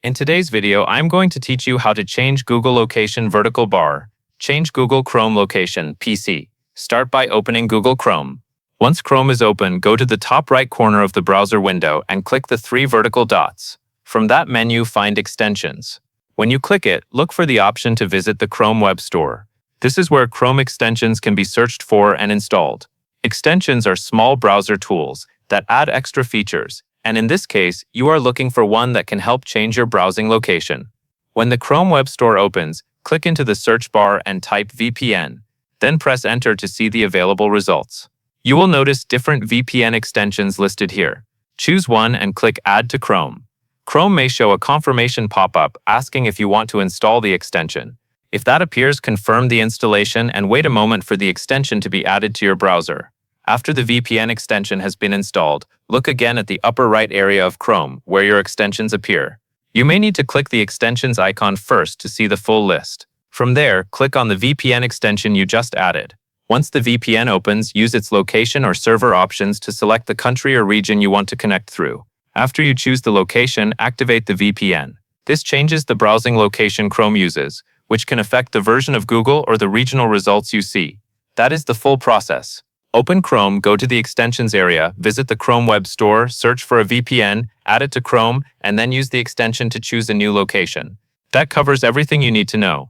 In today's video, I'm going to teach you how to change Google Location vertical bar. Change Google Chrome location, PC. Start by opening Google Chrome. Once Chrome is open, go to the top right corner of the browser window and click the three vertical dots. From that menu, find Extensions. When you click it, look for the option to visit the Chrome Web Store. This is where Chrome extensions can be searched for and installed. Extensions are small browser tools that add extra features, and in this case, you are looking for one that can help change your browsing location. When the Chrome Web Store opens, click into the search bar and type VPN. Then press Enter to see the available results. You will notice different VPN extensions listed here. Choose one and click Add to Chrome. Chrome may show a confirmation pop-up asking if you want to install the extension. If that appears, confirm the installation and wait a moment for the extension to be added to your browser. After the VPN extension has been installed, look again at the upper right area of Chrome where your extensions appear. You may need to click the extensions icon first to see the full list. From there, click on the VPN extension you just added. Once the VPN opens, use its location or server options to select the country or region you want to connect through. After you choose the location, activate the VPN. This changes the browsing location Chrome uses, which can affect the version of Google or the regional results you see. That is the full process. Open Chrome, go to the Extensions area, visit the Chrome Web Store, search for a VPN, add it to Chrome, and then use the extension to choose a new location. That covers everything you need to know.